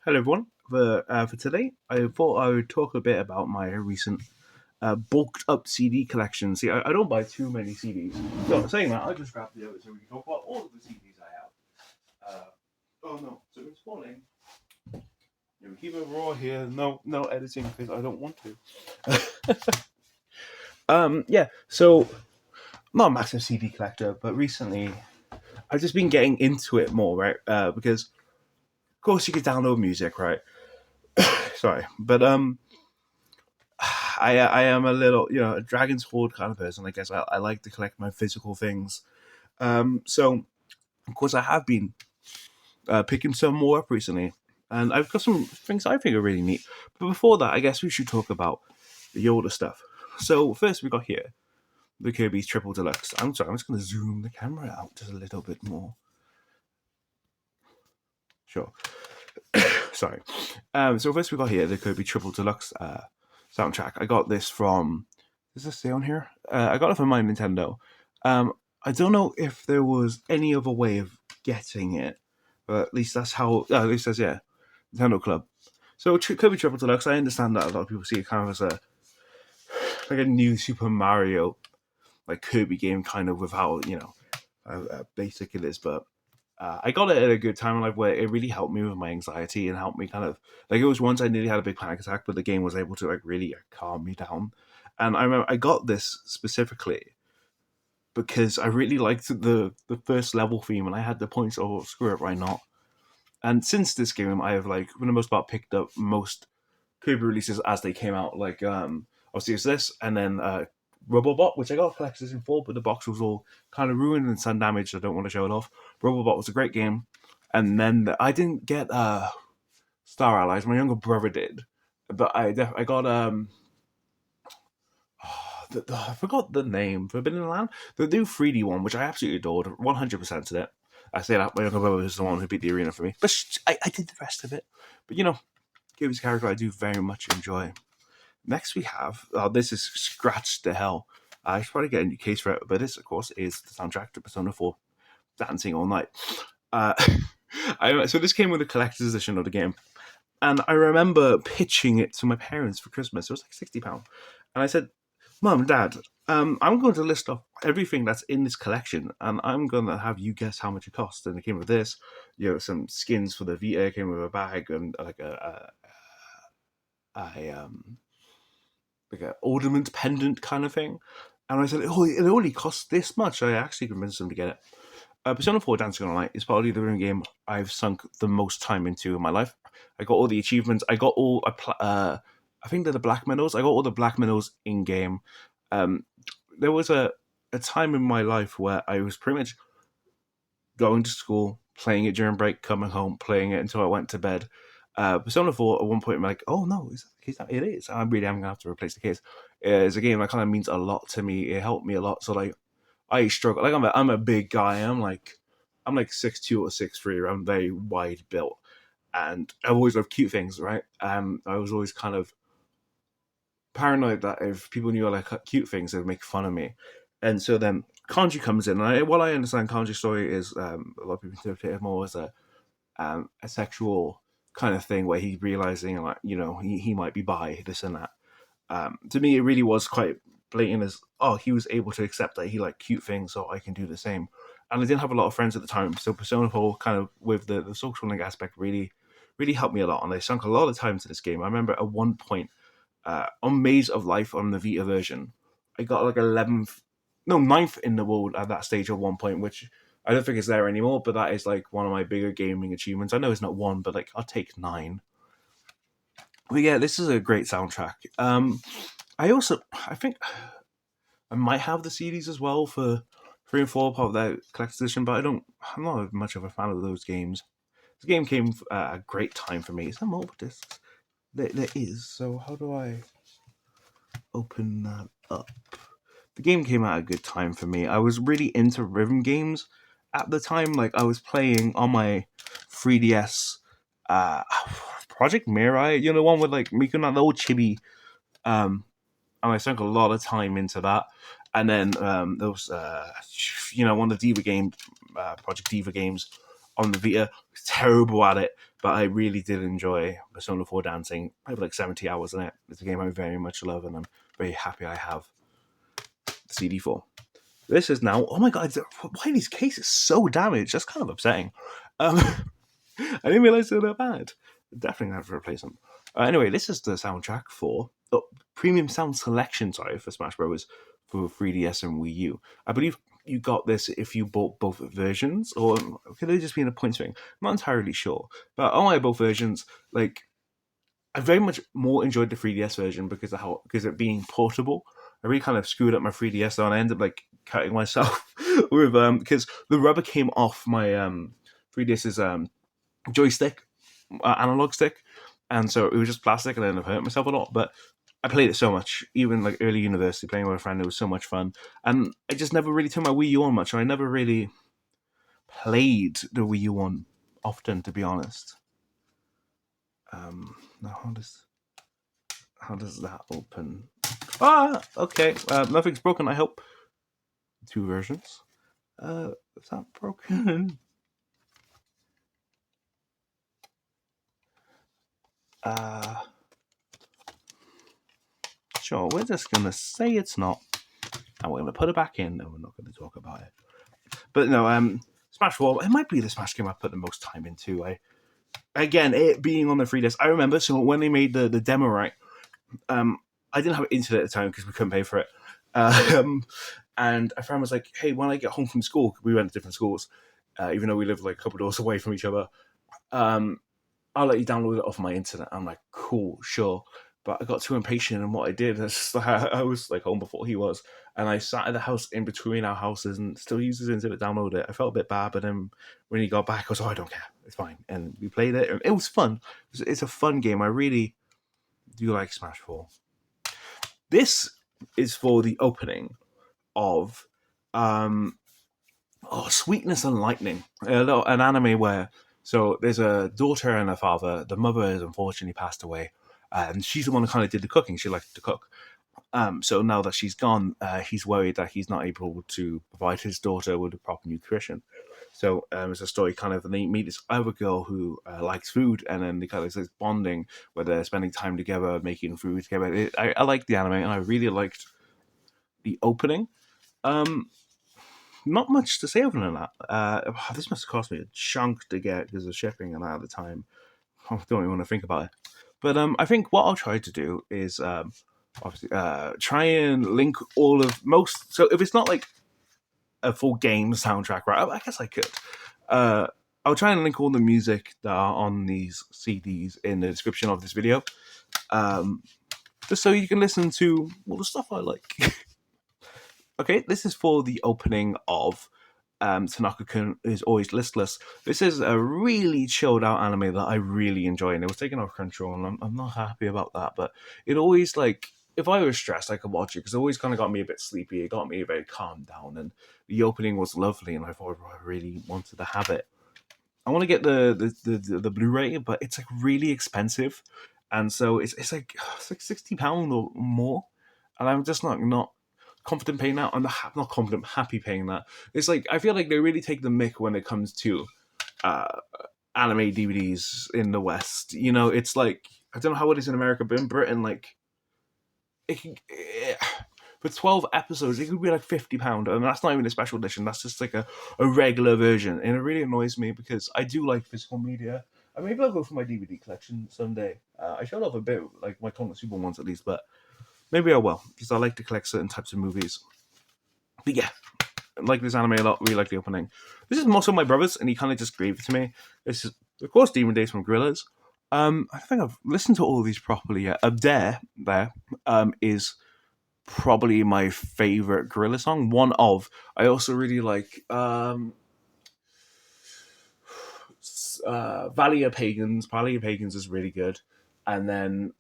Hello, everyone. For today, I thought I would talk a bit about my recent bulked up CD collection. See, I don't buy too many CDs. So, saying that, I just grabbed the other so we can talk about all of the CDs I have. Oh no, so it's falling. Yeah, we keep it raw here. No editing because I don't want to. Yeah. So, I'm not a massive CD collector, but recently I've just been getting into it more, right? Because of course you can download music, right? Sorry, but I am a little, a Dragon's Hoard kind of person. I guess I like to collect my physical things. So of course I have been picking some more up recently, and I've got some things I think are really neat. But before that, I guess we should talk about the older stuff. So first we got here the Kirby's Triple Deluxe. I'm sorry, I'm just going to zoom the camera out just a little bit more. Sure. Sorry. So first we got here the Kirby Triple Deluxe soundtrack. I got this from. Does this say on here? I got it from my Nintendo. I don't know if there was any other way of getting it, but at least that's how. At least that's Nintendo Club. So Kirby Triple Deluxe. I understand that a lot of people see it kind of as a new Super Mario like Kirby game, kind of with how basic it is, but I got it at a good time in life where it really helped me with my anxiety and helped me kind of like it was once I nearly had a big panic attack, but the game was able to like really calm me down. And I remember I got this specifically because I really liked the first level theme, and I had the points. Oh, screw it, why not? And since this game, I have like for the most part picked up most Kirby releases as they came out. Like obviously it's this, and then Robobot, which I got collectors in full, but the box was all kind of ruined and sun damaged. I don't want to show it off. Robobot was a great game, and then I didn't get Star Allies. My younger brother did, but I got I forgot the name. Forbidden Land, the new 3D one, which I absolutely adored. 100% to it. I say that my younger brother was the one who beat the arena for me, but I did the rest of it. But Kirby's character I do very much enjoy. Next we have, this is scratched to hell. I should probably get a new case for it, but this, of course, is the soundtrack to Persona 4, Dancing All Night. Uh, so this came with a collector's edition of the game, and I remember pitching it to my parents for Christmas. It was like £60, and I said, "Mom, Dad, I'm going to list off everything that's in this collection, and I'm going to have you guess how much it costs." And it came with this, some skins for the Vita. It came with a bag and like a like an ornament pendant kind of thing. And I said, "Oh, it only costs this much." I actually convinced them to get it. Persona 4 Dancing on Light is probably the video game I've sunk the most time into in my life. I got all the achievements. I got all. I think they're the black medals. I got all the black medals in game. There was a time in my life where I was pretty much going to school, playing it during break, coming home, playing it until I went to bed. Persona 4 at one point, I'm like, "Oh no, is that the case?" It is. I really am going to have to replace the case. It's a game that kind of means a lot to me. It helped me a lot. So like, I struggle. Like I'm a big guy. I'm like 6'2" or 6'3". I'm very wide built, and I've always loved cute things, right? I was always kind of paranoid that if people knew I like cute things, they'd make fun of me. And so then Kanji comes in, and what I understand Kanji's story is a lot of people interpret it more as a sexual kind of thing where he's realizing like he might be bi, this and that. To me, it really was quite blatant as he was able to accept that he liked cute things, so I can do the same. And I didn't have a lot of friends at the time, so Persona 4 kind of with the social link aspect really helped me a lot, and I sunk a lot of time into this game. I remember at one point on Maze of Life on the Vita version, I got like 11th, no, ninth in the world at that stage at one point, which I don't think it's there anymore, but that is like one of my bigger gaming achievements. I know it's not one, but like I'll take 9. But yeah, this is a great soundtrack. I think I might have the CDs as well for 3 and 4 part of that collector's edition, but I'm not much of a fan of those games. This game came at a great time for me. Is there multiple discs? There is. So how do I open that up? The game came at a good time for me. I was really into rhythm games at the time. Like I was playing on my 3DS, Project Mirai, the one with like Mikuna, the old chibi. And I sunk a lot of time into that. And then there was, one of the Diva game, Project Diva games on the Vita. Terrible at it. but I really did enjoy Persona 4 Dancing. I have like 70 hours in it. It's a game I very much love, and I'm very happy I have the CD for. This is now, oh my god, why are these cases so damaged? That's kind of upsetting. Um, I didn't realize they were that bad. Definitely have to replace them. Anyway, this is the soundtrack for premium sound selection. Sorry, for Smash Bros. For 3DS and Wii U. I believe you got this if you bought both versions, or could they just be in a point swing? I'm not entirely sure, but on my both versions, like I very much more enjoyed the 3DS version because it being portable. I really kind of screwed up my 3DS and I ended up like cutting myself with because the rubber came off my 3DS's joystick, analog stick, and so it was just plastic, and I ended up hurting myself a lot. But I played it so much, even like early university, playing with a friend. It was so much fun, and I just never really turned my Wii U on much. I never really played the Wii U on often, to be honest. Now how does that open? Okay. Nothing's broken, I hope. 2 versions. Is that broken? Sure, we're just gonna say it's not. And we're gonna put it back in, and we're not gonna talk about it. But no, Smash 4, it might be the Smash game I put the most time into. Again, it being on the 3DS, I remember, so when they made the demo, right, I didn't have internet at the time because we couldn't pay for it. And a friend was like, hey, when I get home from school, we went to different schools, even though we lived like a couple doors away from each other, I'll let you download it off my internet. I'm like, cool, sure. But I got too impatient, and what I did is I was like home before he was, and I sat at the house in between our houses and still used his internet to download it. I felt a bit bad, but then when he got back, I was like, I don't care, it's fine. And we played it, and it was fun. It's a fun game. I really do like Smash 4. This is for the opening of Sweetness and Lightning, an anime where so there's a daughter and a father. The mother has unfortunately passed away, and she's the one who kind of did the cooking. She liked to cook. So now that she's gone, he's worried that he's not able to provide his daughter with the proper nutrition. So it's a story kind of, and they meet this other girl who likes food, and then they kind of this bonding where they're spending time together, making food together. I liked the anime, and I really liked the opening. Not much to say other than that. This must have cost me a chunk to get because of shipping and that at the time. I don't even want to think about it. But I think what I'll try to do is obviously try and link all of most. So if it's not like a full game soundtrack, right? I guess I could. I'll try and link all the music that are on these CDs in the description of this video, just so you can listen to all the stuff I like. Okay, this is for the opening of Tanaka-Kun is Always Listless. This is a really chilled out anime that I really enjoy, and it was taken off Crunchyroll, and I'm not happy about that, but it always, like, if I was stressed, I could watch it, because it always kind of got me a bit sleepy. It got me very calmed down, and the opening was lovely, and I thought I really wanted to have it. I want to get the Blu-ray, but it's, like, really expensive, and so it's like £60 or more, and I'm just not confident paying that. I'm not confident, happy paying that. It's like I feel like they really take the mick when it comes to anime DVDs in the West. You know, it's like I don't know how it is in America, but in Britain, like for 12 episodes, it could be like £50, and that's not even a special edition. That's just like a regular version, and it really annoys me because I do like physical media. And maybe I'll go for my DVD collection someday. I showed off a bit, like my Konosuba ones at least, but maybe I will, because I like to collect certain types of movies. But yeah, I like this anime a lot. Really like the opening. This is also my brother's, and he kind of just gave it to me. This is, of course, Demon Days from Gorillaz. I think I've listened to all of these properly yet. There is probably my favorite Gorillaz song. One of. I also really like Valley of Pagans. Valley of Pagans is really good. And then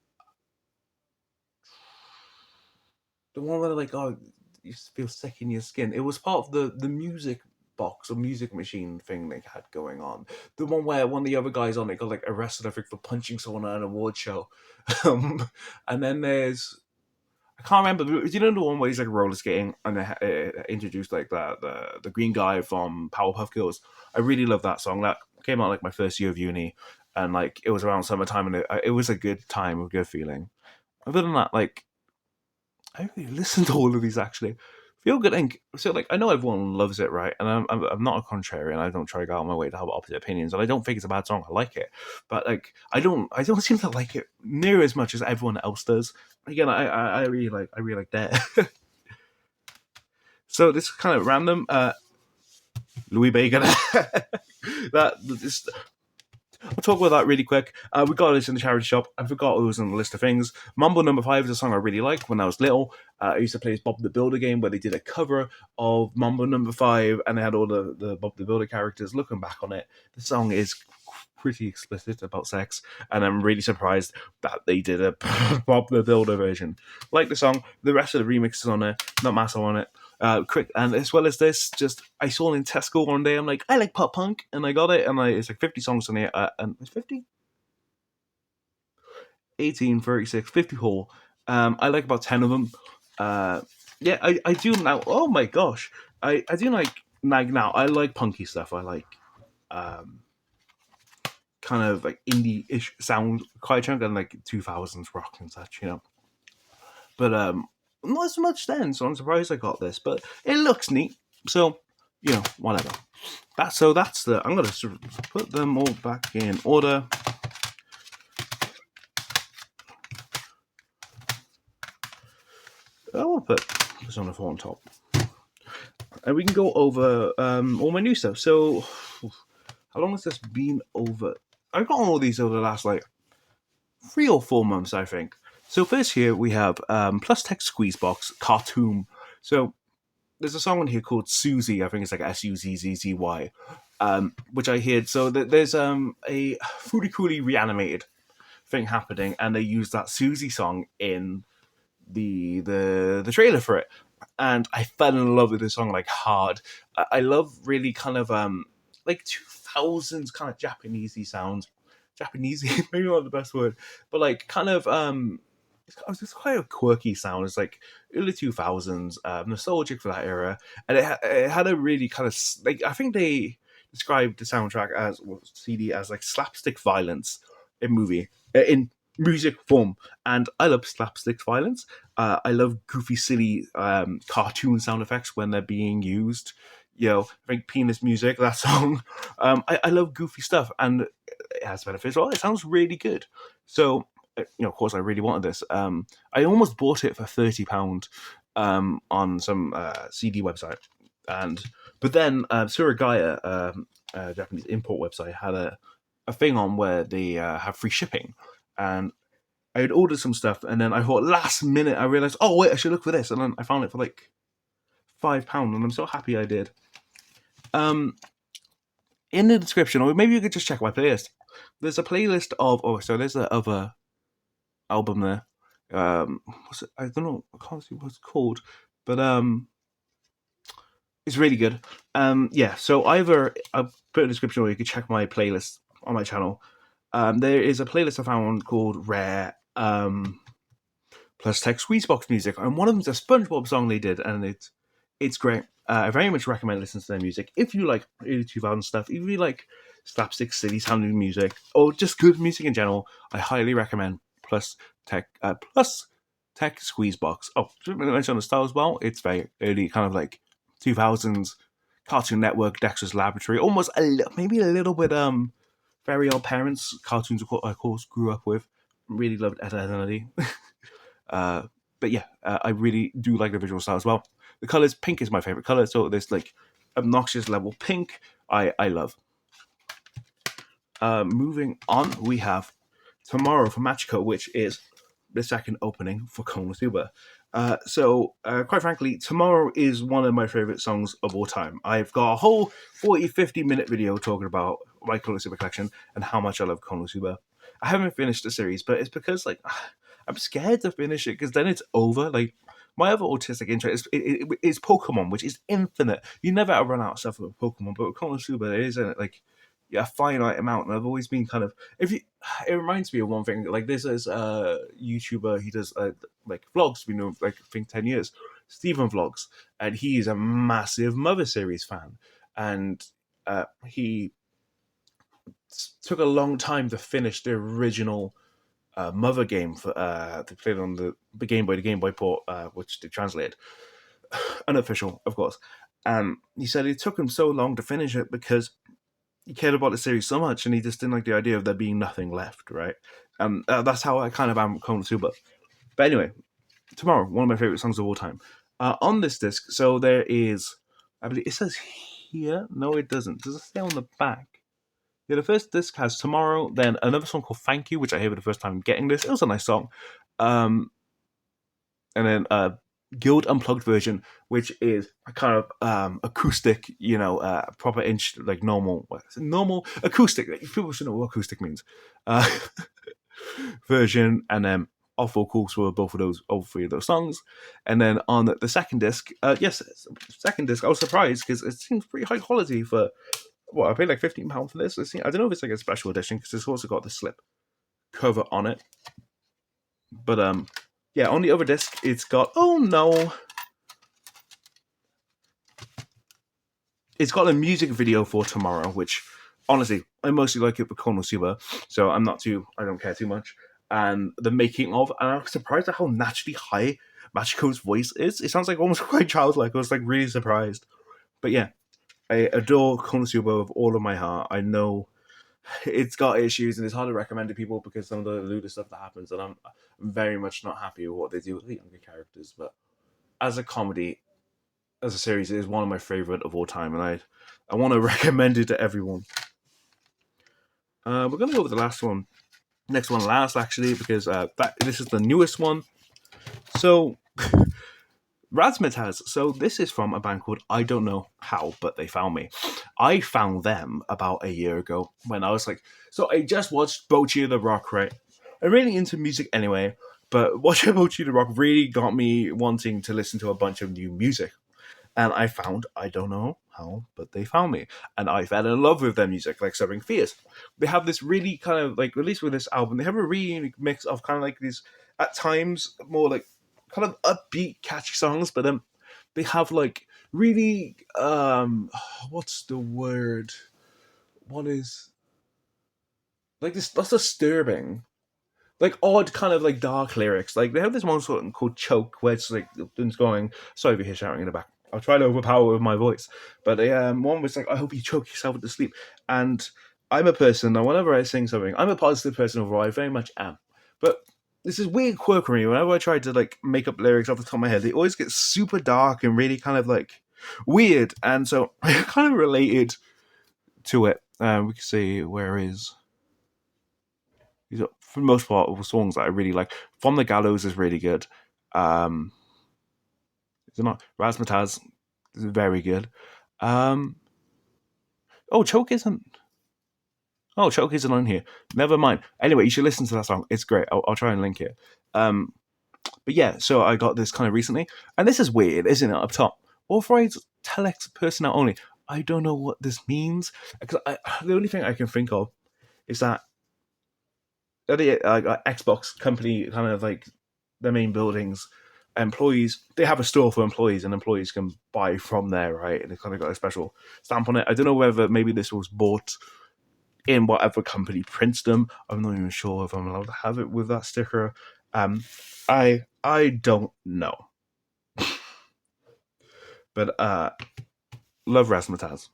the one where like, oh, you feel sick in your skin. It was part of the music box or music machine thing they had going on. The one where one of the other guys on it got like arrested, I think, for punching someone at an award show. And then there's, I can't remember. Do you know the one where he's like roller skating and they introduced like the green guy from Powerpuff Girls? I really love that song. That came out like my first year of uni. and like it was around summertime, and it was a good time, a good feeling. Other than that, like I don't really listen to all of these actually. Feel Good Inc. So like I know everyone loves it, right? And I'm not a contrarian. I don't try to go out of my way to have opposite opinions, and I don't think it's a bad song. I like it, but like I don't seem to like it near as much as everyone else does. Again, I really like that. So this is kind of random. Louis Bacon. that this, I'll talk about that really quick. We got this in the charity shop. I forgot it was on the list of things. Mambo Number 5 is a song I really liked when I was little. I used to play this Bob the Builder game where they did a cover of Mambo Number 5 and they had all the Bob the Builder characters. Looking back on it, the song is pretty explicit about sex, and I'm really surprised that they did a Bob the Builder version. Like the song, the rest of the remixes on it, not massive on it. Quick, and as well as this, just I saw it in Tesco one day. I'm like, I like pop punk, and I got it, and it's like 50 songs on it, and it's 50, 18, 36, 54. I like about 10 of them. Yeah, I do now. Oh my gosh, I do like now. I like punky stuff. I like um kind of like indie-ish sound quite a chunk, and like 2000s rock and such, But not as much then, so I'm surprised I got this. But it looks neat, so whatever. That's the. I'm gonna sort of put them all back in order. I will put this on the phone top, and we can go over all my new stuff. So, how long has this been over? I've gotten all these over the last like 3 or 4 months, I think. So first here we have Plus Tech Squeezebox Cartoom. So there's a song on here called Suzy. I think it's like Suzzzy, which I heard. So there's a Fooly Cooly reanimated thing happening, and they use that Suzy song in the trailer for it, and I fell in love with this song like hard. I love really kind of like 2000s kind of Japanesey sounds. Japanesey, maybe not the best word, but like kind of it's quite a quirky sound. It's like early 2000s, nostalgic for that era, and it had a really kind of like I think they described the soundtrack as CD as like slapstick violence in music form, and I love slapstick violence. I love goofy, silly cartoon sound effects when they're being used. I think penis music, that song. I love goofy stuff, and it has benefits. Well, it sounds really good. So, of course, I really wanted this. I almost bought it for £30 on some CD website, but then Suragaya, Japanese import website, had a thing on where they have free shipping, and I had ordered some stuff, and then I thought last minute I realized, oh wait, I should look for this, and then I found it for like £5, and I'm so happy I did. In the description, or maybe you could just check my playlist. There's a playlist of there's the other album there. What's it? I don't know. I can't see what it's called, but it's really good. Yeah. So either I'll put in the description, or you could check my playlist on my channel. There is a playlist I found called Rare Plus Tech Squeezebox Music, and one of them's a SpongeBob song they did, and it's great. I very much recommend listening to their music if you like early 2000s stuff. If you like slapstick, silly sounding music, or just good music in general, I highly recommend Plus Tech Squeezebox. Oh, didn't really mention the style as well. It's very early, kind of like 2000s Cartoon Network, Dexter's Laboratory, almost maybe a little bit Very Odd Parents cartoons. Of course, grew up with. Really loved Ed, Edd n Eddy. But yeah, I really do like the visual style as well. The colors, pink is my favorite color, so this like obnoxious level pink I love. Moving on, we have Tomorrow from Machiko, which is the second opening for Konosuba. Quite frankly, Tomorrow is one of my favorite songs of all time. I've got a whole 40-50 minute video talking about my Konosuba collection and how much I love Konosuba. I haven't finished the series, but it's because like I'm scared to finish it because then it's over. Like my other autistic interest is Pokemon, which is infinite. You never ever run out of stuff with Pokemon, but with Konosuba, there isn't like a finite amount. And I've always been kind of it reminds me of one thing. Like this is a YouTuber. He does like vlogs. We know like I think 10 years. Steven Vlogs, and he is a massive Mother series fan, and he took a long time to finish the original Mother game for they played on the Game Boy port, which they translated, unofficial, of course. He said it took him so long to finish it because he cared about the series so much, and he just didn't like the idea of there being nothing left, right? That's how I kind of am with Konosuba. But anyway, Tomorrow, one of my favorite songs of all time. On this disc, so there is, I believe it says here. No, it doesn't. Does it say on the back? Yeah, the first disc has Tomorrow, then another song called Thank You, which I hear for the first time getting this. It was a nice song. And then Guild Unplugged version, which is a kind of acoustic, proper inch, like normal, normal acoustic. People should know what acoustic means. Version, and then off vocals for all three of those songs. And then on the second disc, second disc, I was surprised because it seems pretty high quality for I paid like £15 for this. I don't know if it's like a special edition because it's also got the slip cover on it. But on the other disc, it's got it's got a music video for Tomorrow, which honestly I mostly like it for Konosuba, so I don't care too much. And the making of, and I'm surprised at how naturally high Machiko's voice is. It sounds like almost quite childlike. I was like really surprised. But yeah, I adore Konosuba with all of my heart. I know it's got issues and it's hard to recommend to people because some of the lewd stuff that happens, and I'm very much not happy with what they do with the younger characters. But as a comedy, as a series, it is one of my favorite of all time, and I want to recommend it to everyone. We're gonna go with the last one, next one last actually, because this is the newest one. So Razzmatazz. So this is from a band called I Don't Know How, But They Found Me. I found them about a year ago when I was like, so I just watched Bocchi the Rock, right? I'm really into music anyway, but watching Bocchi the Rock really got me wanting to listen to a bunch of new music. And I found I Don't Know How, But They Found Me. And I fell in love with their music, like Suffering Fears. They have this really kind of like, at least with this album, they have a really unique mix of kind of like these, at times, more like kind of upbeat, catchy songs, but they have like really, what's the word? What is, like this, that's disturbing. Like odd kind of like dark lyrics. Like they have this one song called Choke, where it's like it's going. Sorry if you hear shouting in the back. I'll try to overpower with my voice. But one was like, I hope you choke yourself into sleep. And I'm a person that whenever I sing something, I'm a positive person overall. I very much am. But this is weird quirkery. Whenever I try to like make up lyrics off the top of my head, they always get super dark and really kind of like weird. And so I kind of related to it. We can see where is. These are, for the most part, songs that I really like. From the Gallows is really good. Is it not? Razzmatazz is very good. Choke isn't. Oh, Choke isn't on here. Never mind. Anyway, you should listen to that song. It's great. I'll try and link it. But yeah, so I got this kind of recently, and this is weird, isn't it? Up top, authorized telex personnel only. I don't know what this means because the only thing I can think of is that the Xbox company, kind of like the main buildings, employees, they have a store for employees, and employees can buy from there, right? And they kind of got a special stamp on it. I don't know whether maybe this was bought in whatever company prints them. I'm not even sure if I'm allowed to have it with that sticker. I don't know. But love Razzmatazz.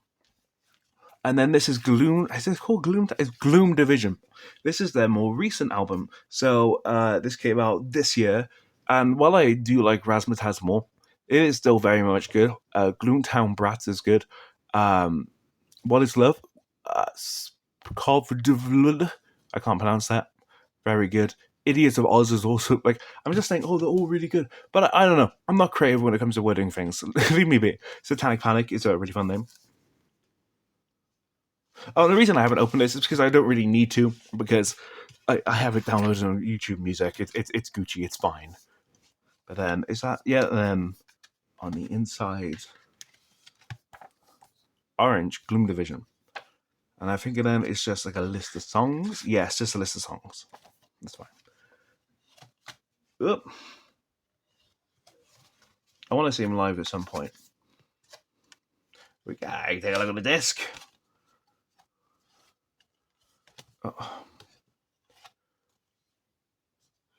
And then this is Gloom. Is it called Gloom? It's Gloom Division. This is their more recent album. So this came out this year. And while I do like Razzmatazz more, it is still very much good. Gloomtown Brats is good. What is Love? I can't pronounce that. Very good. Idiots of Oz is also like, I'm just saying, they're all really good. But I don't know. I'm not creative when it comes to wording things. Leave me be. Satanic Panic is a really fun name. Oh, the reason I haven't opened this is because I don't really need to, because I have it downloaded on YouTube Music. It's Gucci. It's fine. But then then on the inside, orange Gloom Division, and I think then it's just like a list of songs. Yeah, it's just a list of songs. That's fine. Oop. I want to see him live at some point. We can take a look at the disc.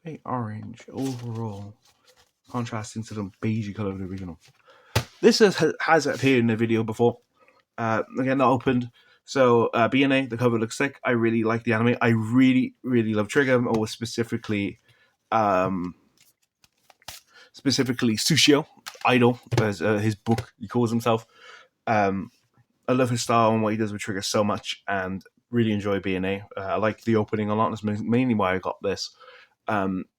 very orange overall, contrasting to the beige color of the original. This has appeared in a video before. Again, not opened. So B&A, the cover looks sick. I really like the anime. I really, really love Trigger, or specifically Sushio Idol, as his book he calls himself. I love his style and what he does with Trigger so much, and really enjoy B&A. I like the opening a lot. That's mainly why I got this.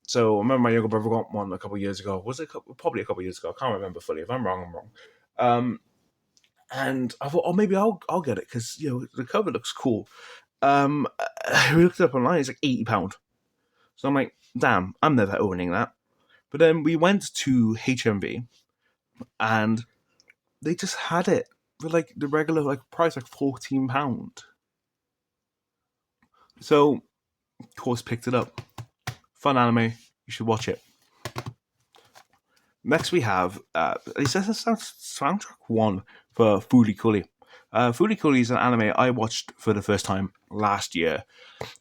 So I remember my younger brother got one a couple of years ago. Was it probably a couple of years ago? I can't remember fully. If I'm wrong, I'm wrong. And I thought, oh, maybe I'll get it because the cover looks cool. We looked it up online. It's like £80. So I'm like, damn, I'm never owning that. But then we went to HMV, and they just had it for like the regular price, like £14. So, of course, picked it up. Fun anime. You should watch it. Next, we have it says soundtrack 1 for Fooly Cooly. Fooly Cooly is an anime I watched for the first time last year,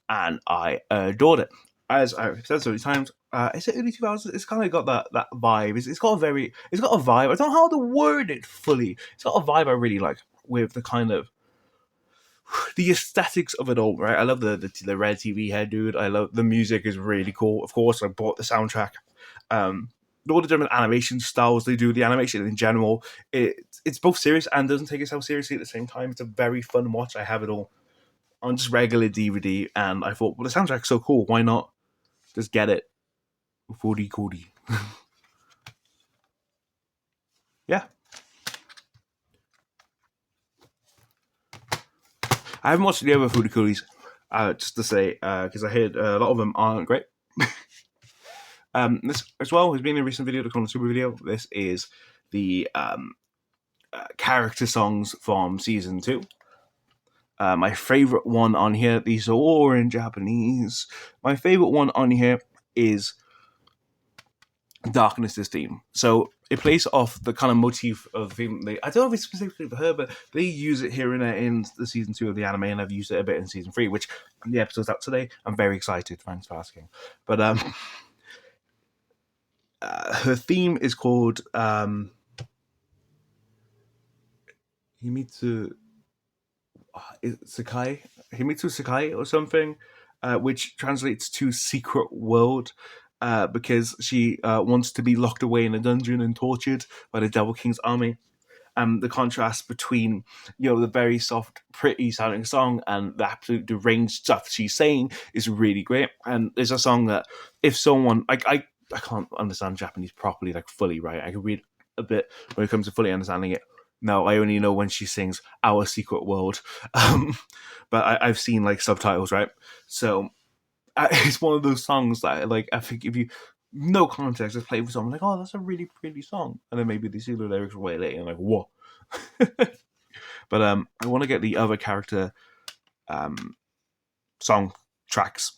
and I adored it. As I've said so many times, is it early 2000s? It's kind of got that vibe. It's got a vibe. I don't know how to word it fully. It's got a vibe I really like, with the kind of the aesthetics of it all. Right, I love the red TV head dude. I love the music is really cool. Of course, I bought the soundtrack. All the different animation styles they do, the animation in general, it's both serious and doesn't take itself seriously at the same time. It's a very fun watch. I have it all on just regular DVD, and I thought, well, the soundtrack's so cool, why not just get it? 40 Cody. Yeah. I haven't watched the other Foodie Coolies, just to say, because I heard a lot of them aren't great. This as well has been a recent video, the Konosuba video. This is the character songs from season 2. My favorite one on here, these are all in Japanese. My favorite one on here is Darkness's theme. So it plays off the kind of motif of the theme. I don't know if it's specifically for her, but they use it here and there in the season 2 of the anime, and I've used it a bit in season 3, which the episode's out today. I'm very excited. Thanks for asking. But her theme is called Himitsu Sakai or something, which translates to Secret World, because she wants to be locked away in a dungeon and tortured by the Devil King's army. The contrast between the very soft, pretty sounding song and the absolute deranged stuff she's saying is really great. And there's a song that if someone I can't understand Japanese properly, fully, right? I can read a bit when it comes to fully understanding it. No, I only know when she sings "Our Secret World," but I've seen subtitles, right? So it's one of those songs that I think if you no context just play for someone like, oh, that's a really pretty song, and then maybe they see the lyrics way later and what? But I want to get the other character song tracks.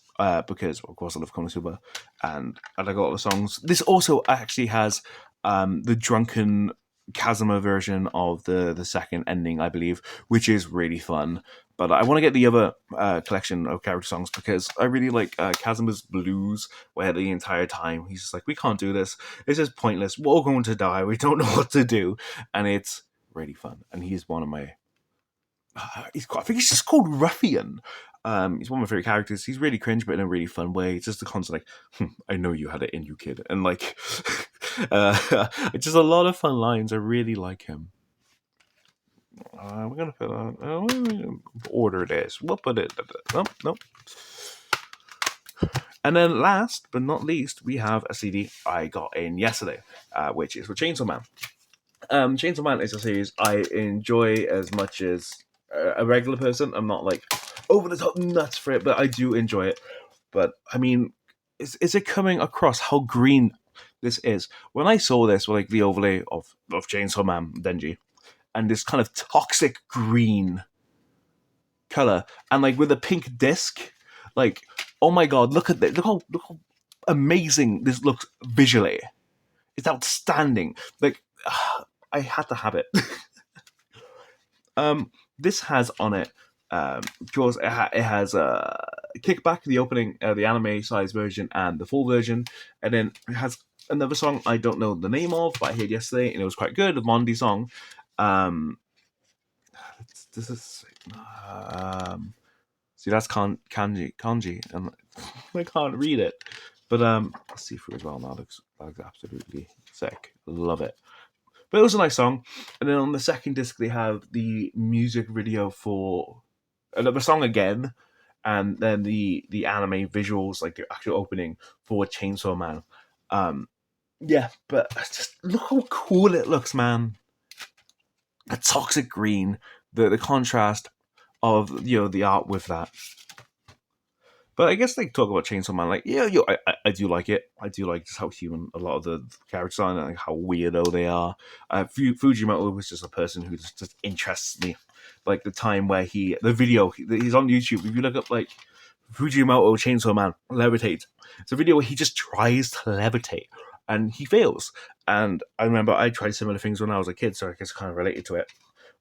Because of course I love Konosuba and I like a lot of the songs. This also actually has the drunken Kazuma version of the second ending, I believe, which is really fun. But I want to get the other collection of character songs because I really like Kazuma's Blues, where the entire time he's just like, we can't do this. This is pointless. We're all going to die. We don't know what to do. And it's really fun. And he's one of my... I think he's just called Ruffian. He's one of my favorite characters. He's really cringe, but in a really fun way. It's just a constant I know you had it in you, kid, and just a lot of fun lines. I really like him. We're gonna put on order this. We'll put it. Nope. And then last but not least, we have a CD I got in yesterday, which is for Chainsaw Man. Chainsaw Man is a series I enjoy as much as a regular person. I'm not over the top nuts for it, but I do enjoy it. But I mean, is it coming across how green this is? When I saw this with the overlay of Chainsaw Man Denji and this kind of toxic green color and with a pink disc, oh my god, look at this! Look how amazing this looks visually. It's outstanding. I had to have it. This has on it, because it has Kickback, the opening, the anime size version and the full version, and then it has another song I don't know the name of, but I heard yesterday and it was quite good. A Mondi song. This is see that's kanji, and I can't read it. But let's see through as well now. That looks absolutely sick. Love it. But it was a nice song. And then on the second disc, they have the music video for another song again, and then the anime visuals, like the actual opening for Chainsaw Man. Yeah, but just look how cool it looks, man. A toxic green, the contrast of the art with that. But I guess like talk about Chainsaw Man, like I do like it. I do like just how human a lot of the characters are, and like how weirdo they are. Fujimoto was just a person who just interests me. Like the time where he's on YouTube. If you look up like Fujimoto Chainsaw Man levitate, it's a video where he just tries to levitate and he fails. And I remember I tried similar things when I was a kid, so I guess kind of related to it.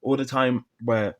All the time where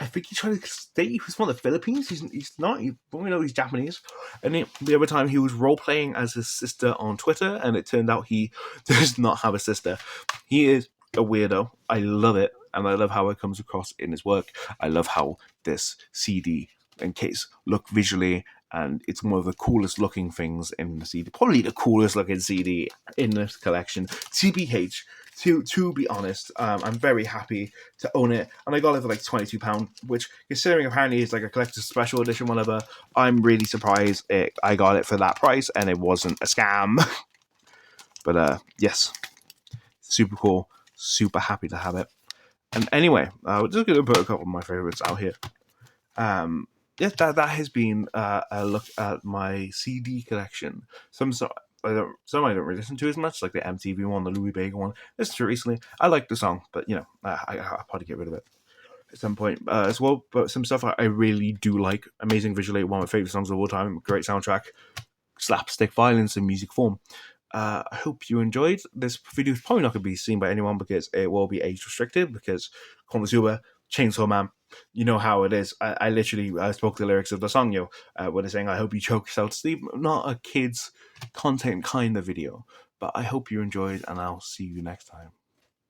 I think he tried to state he was from the Philippines. He's not. He's Japanese. And the other time he was role playing as his sister on Twitter, and it turned out he does not have a sister. He is a weirdo. I love it, and I love how it comes across in his work. I love how this CD and case look visually, and it's one of the coolest looking things in the CD. Probably the coolest looking CD in this collection. TBH. To be honest, I'm very happy to own it, and I got it for like £22, which, considering apparently it's like a collector's special edition, whatever, I'm really surprised I got it for that price and it wasn't a scam. But yes, super cool, super happy to have it. And anyway, we're just going to put a couple of my favorites out here. Yes, that has been a look at my CD collection. Some I don't really listen to as much, like the MTV one, the Louis Vega one. Listened to it recently. I like the song, but I'll probably get rid of it at some point as well. But some stuff I really do like. Amazing visually, one of my favorite songs of all time. Great soundtrack, slapstick violence in music form. I hope you enjoyed. This video is probably not going to be seen by anyone because it will be age restricted, because Konosuba, Chainsaw Man, you know how it is. I literally spoke the lyrics of the song, where they're saying, I hope you choke yourself to sleep. Not a kid's content kind of video. But I hope you enjoyed, and I'll see you next time.